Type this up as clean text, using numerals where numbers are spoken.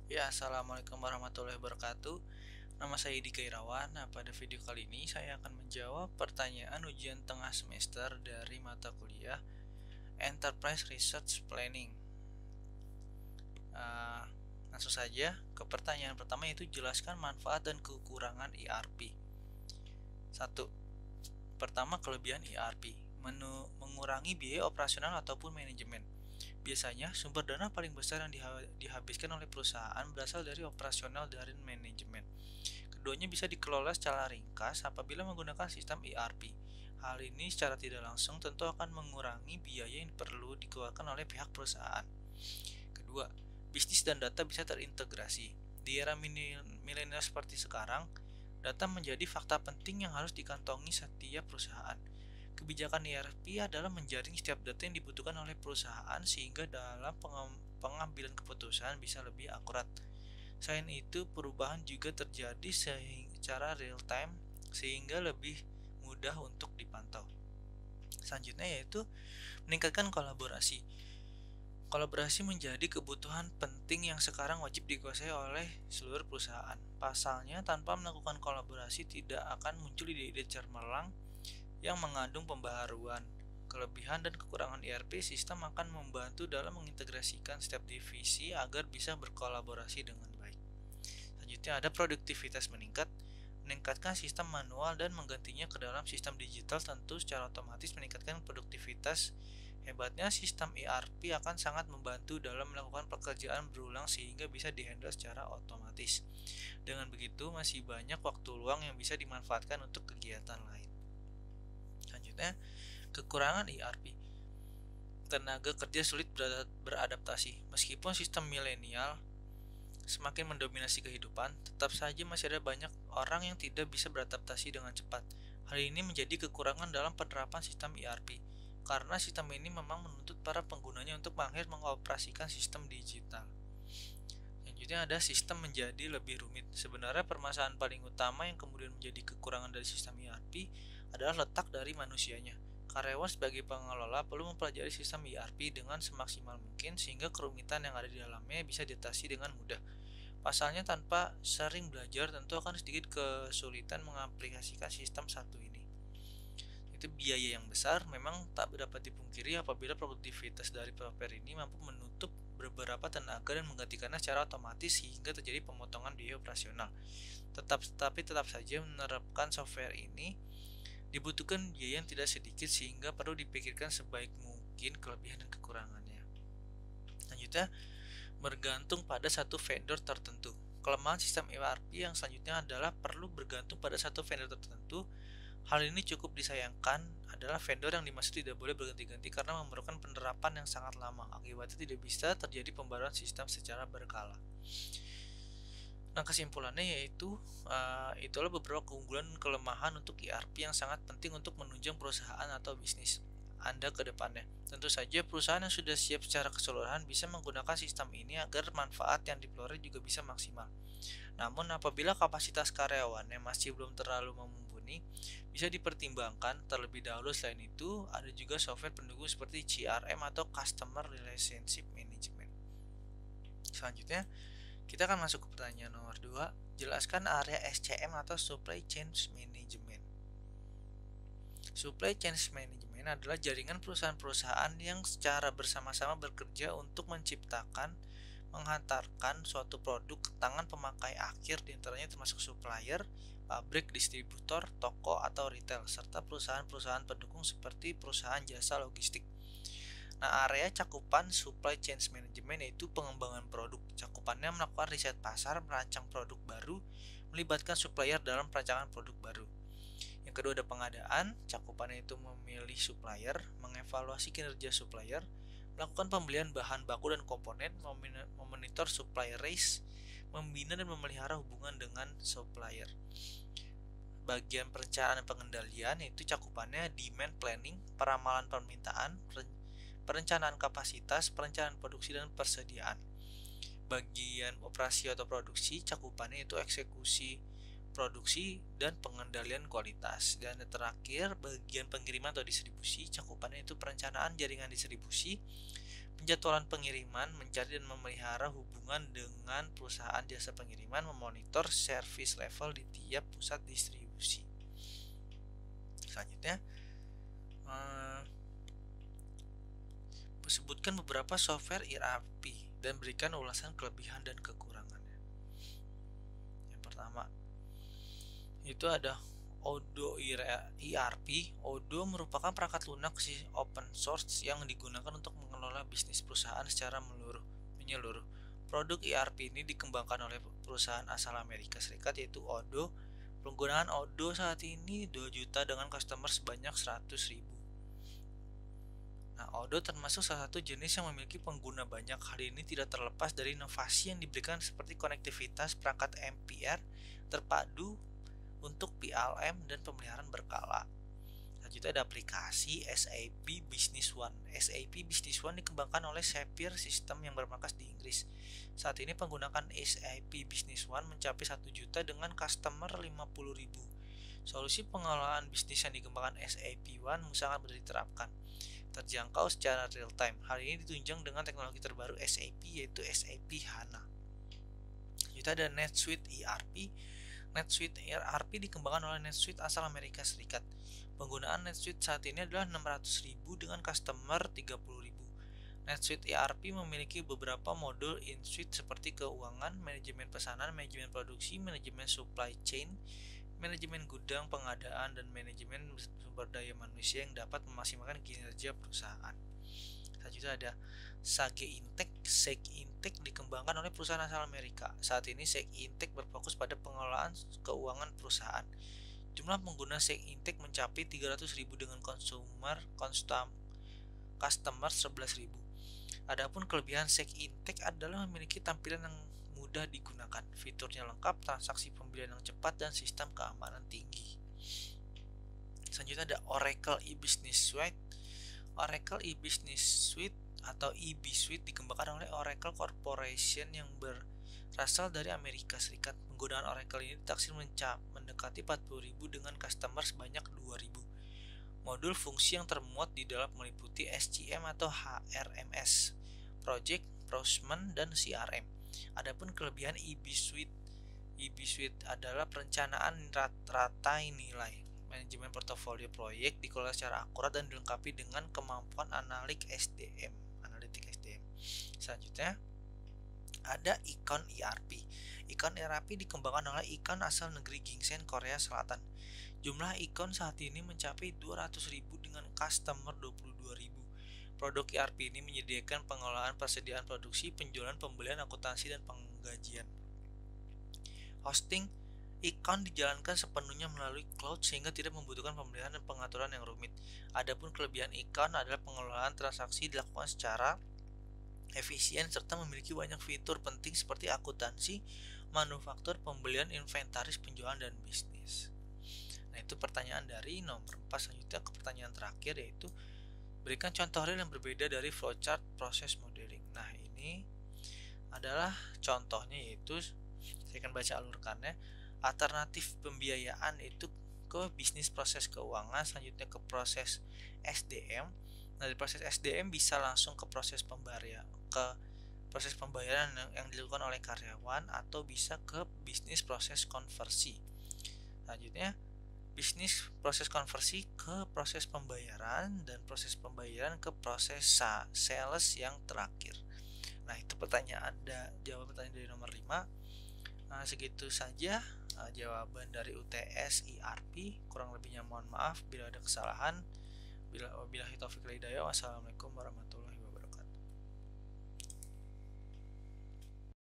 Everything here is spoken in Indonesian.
Ya, assalamualaikum warahmatullahi wabarakatuh. Nama saya Dika Irawan. Nah, pada video kali ini saya akan menjawab pertanyaan ujian tengah semester dari mata kuliah Enterprise Research Planning. Uh, Langsung saja ke pertanyaan pertama, yaitu jelaskan manfaat dan kekurangan ERP. 1. Pertama, kelebihan ERP. Mengurangi biaya operasional ataupun manajemen. Biasanya, sumber dana paling besar yang dihabiskan oleh perusahaan berasal dari operasional dan manajemen. Keduanya bisa dikelola secara ringkas apabila menggunakan sistem ERP. Hal ini secara tidak langsung tentu akan mengurangi biaya yang perlu dikeluarkan oleh pihak perusahaan. Kedua, bisnis dan data bisa terintegrasi. Di era milenial seperti sekarang, data menjadi fakta penting yang harus dikantongi setiap perusahaan. Kebijakan ERP adalah menjaring setiap data yang dibutuhkan oleh perusahaan sehingga dalam pengambilan keputusan bisa lebih akurat. Selain itu, perubahan juga terjadi secara real time sehingga lebih mudah untuk dipantau. Selanjutnya yaitu meningkatkan kolaborasi. Kolaborasi menjadi kebutuhan penting yang sekarang wajib dikuasai oleh seluruh perusahaan. Pasalnya, tanpa melakukan kolaborasi tidak akan muncul ide-ide cemerlang yang mengandung pembaharuan. Kelebihan dan kekurangan ERP sistem akan membantu dalam mengintegrasikan setiap divisi agar bisa berkolaborasi dengan baik. Selanjutnya ada produktivitas meningkat. Meningkatkan sistem manual dan menggantinya ke dalam sistem digital tentu secara otomatis meningkatkan produktivitas. Hebatnya sistem ERP akan sangat membantu dalam melakukan pekerjaan berulang sehingga bisa dihandle secara otomatis. Dengan begitu masih banyak waktu luang yang bisa dimanfaatkan untuk kegiatan lain. Selanjutnya, kekurangan ERP. Tenaga kerja sulit beradaptasi. Meskipun sistem milenial semakin mendominasi kehidupan, tetap saja masih ada banyak orang yang tidak bisa beradaptasi dengan cepat. Hal ini menjadi kekurangan dalam penerapan sistem ERP, karena sistem ini memang menuntut para penggunanya untuk mahir mengoperasikan sistem digital. Selanjutnya ada sistem menjadi lebih rumit. Sebenarnya permasalahan paling utama yang kemudian menjadi kekurangan dari sistem ERP adalah letak dari manusianya. Karyawan sebagai pengelola perlu mempelajari sistem ERP dengan semaksimal mungkin sehingga kerumitan yang ada di dalamnya bisa diatasi dengan mudah. Pasalnya tanpa sering belajar tentu akan sedikit kesulitan mengaplikasikan sistem satu ini. Itu biaya yang besar memang tak dapat dipungkiri apabila produktivitas dari software ini mampu menutup beberapa tenaga dan menggantikannya secara otomatis sehingga terjadi pemotongan biaya operasional. Tetapi tetap saja menerapkan software ini dibutuhkan biaya yang tidak sedikit sehingga perlu dipikirkan sebaik mungkin kelebihan dan kekurangannya. Selanjutnya, bergantung pada satu vendor tertentu. Kelemahan sistem ERP yang selanjutnya adalah perlu bergantung pada satu vendor tertentu. Hal ini cukup disayangkan adalah vendor yang dimaksud tidak boleh berganti-ganti karena memerlukan penerapan yang sangat lama. Akibatnya tidak bisa terjadi pembaruan sistem secara berkala. Nah, kesimpulannya yaitu itulah beberapa keunggulan dan kelemahan untuk ERP yang sangat penting untuk menunjang perusahaan atau bisnis Anda ke depannya. Tentu saja perusahaan yang sudah siap secara keseluruhan bisa menggunakan sistem ini agar manfaat yang diperoleh juga bisa maksimal. Namun apabila kapasitas karyawannya masih belum terlalu mumpuni, bisa dipertimbangkan terlebih dahulu. Selain itu, ada juga software pendukung seperti CRM atau Customer Relationship Management. Selanjutnya, kita akan masuk ke pertanyaan nomor 2. Jelaskan area SCM atau Supply Chain Management. Supply Chain Management adalah jaringan perusahaan-perusahaan yang secara bersama-sama bekerja untuk menciptakan, menghantarkan suatu produk ke tangan pemakai akhir, diantaranya termasuk supplier, pabrik, distributor, toko atau retail, serta perusahaan-perusahaan pendukung seperti perusahaan jasa logistik. Nah, area cakupan supply chain management yaitu pengembangan produk. Cakupannya melakukan riset pasar, merancang produk baru, melibatkan supplier dalam perancangan produk baru. Yang kedua ada pengadaan. Cakupannya itu memilih supplier, mengevaluasi kinerja supplier, melakukan pembelian bahan baku dan komponen, memonitor supplier risk, membina dan memelihara hubungan dengan supplier. Bagian perencanaan dan pengendalian yaitu cakupannya demand planning, peramalan permintaan, perencanaan kapasitas, perencanaan produksi dan persediaan. Bagian operasi atau produksi cakupannya itu eksekusi produksi dan pengendalian kualitas. Dan yang terakhir, bagian pengiriman atau distribusi cakupannya itu perencanaan jaringan distribusi, penjadwalan pengiriman, mencari dan memelihara hubungan dengan perusahaan jasa pengiriman, memonitor service level di tiap pusat distribusi. Selanjutnya, sebutkan beberapa software ERP dan berikan ulasan kelebihan dan kekurangannya. Yang pertama, itu ada Odoo ERP. Odoo merupakan perangkat lunak open source yang digunakan untuk mengelola bisnis perusahaan secara menyeluruh. Produk ERP ini dikembangkan oleh perusahaan asal Amerika Serikat yaitu Odoo. Penggunaan Odoo saat ini 2 juta dengan customer sebanyak 100.000. Nah, Odoo termasuk salah satu jenis yang memiliki pengguna banyak. Hal ini tidak terlepas dari inovasi yang diberikan seperti konektivitas perangkat MPR terpadu untuk PLM dan pemeliharaan berkala. Selanjutnya ada aplikasi SAP Business One. SAP Business One dikembangkan oleh Sapphire System yang bermarkas di Inggris. Saat ini penggunaan SAP Business One mencapai 1 juta dengan customer 50.000. Solusi pengelolaan bisnis yang dikembangkan SAP One sangat mudah diterapkan, terjangkau secara real time. Hal ini ditunjang dengan teknologi terbaru SAP yaitu SAP HANA. Kita ada NetSuite ERP. NetSuite ERP dikembangkan oleh NetSuite asal Amerika Serikat. Penggunaan NetSuite saat ini adalah 600.000 dengan customer 30.000. NetSuite ERP memiliki beberapa modul in-suite seperti keuangan, manajemen pesanan, manajemen produksi, manajemen supply chain, manajemen gudang, pengadaan, dan manajemen sumber daya manusia yang dapat memaksimalkan kinerja perusahaan. Selanjutnya ada Sage Intech. Sage Intech dikembangkan oleh perusahaan asal Amerika. Saat ini Sage Intech berfokus pada pengelolaan keuangan perusahaan. Jumlah pengguna Sage Intech mencapai 300.000 dengan customer 11.000. Adapun kelebihan Sage Intech adalah memiliki tampilan yang mudah digunakan, fiturnya lengkap, transaksi pembelian yang cepat, dan sistem keamanan tinggi. Selanjutnya ada Oracle E-Business Suite. Oracle E-Business Suite atau EB Suite dikembangkan oleh Oracle Corporation yang berasal dari Amerika Serikat. Penggunaan Oracle ini ditaksir mendekati 40.000 dengan customer sebanyak 2.000. Modul fungsi yang termuat di dalam meliputi SCM atau HRMS, Project, Procurement, dan CRM. Adapun kelebihan EB Suite adalah perencanaan rata nilai, manajemen portofolio proyek dikelola secara akurat dan dilengkapi dengan kemampuan analitik SDM. Selanjutnya ada Icon ERP. Icon ERP dikembangkan oleh Icon asal negeri Gingsen, Korea Selatan. Jumlah Icon saat ini mencapai 200.000 dengan customer 22.000. Produk ERP ini menyediakan pengelolaan persediaan produksi, penjualan, pembelian, akuntansi, dan penggajian. Hosting Icon dijalankan sepenuhnya melalui cloud sehingga tidak membutuhkan pemeliharaan dan pengaturan yang rumit. Adapun kelebihan Icon adalah pengelolaan transaksi dilakukan secara efisien serta memiliki banyak fitur penting seperti akuntansi, manufaktur, pembelian, inventaris, penjualan, dan bisnis. Nah, itu pertanyaan dari nomor 4. Selanjutnya ke pertanyaan terakhir yaitu berikan contoh real yang berbeda dari flowchart proses modeling. Nah, ini adalah contohnya yaitu saya akan baca alurkannya. Alternatif pembiayaan itu ke bisnis proses keuangan, selanjutnya ke proses SDM. Nah, dari proses SDM bisa langsung ke proses pembayaran yang dilakukan oleh karyawan atau bisa ke bisnis proses konversi. Selanjutnya bisnis proses konversi ke proses pembayaran dan proses pembayaran ke proses sales yang terakhir. Nah, itu jawaban pertanyaan dari nomor 5. Nah, segitu saja jawaban dari UTS ERP. Kurang lebihnya mohon maaf bila ada kesalahan. Wabillahi taufiq wal hidayah. Wassalamualaikum warahmatullahi wabarakatuh.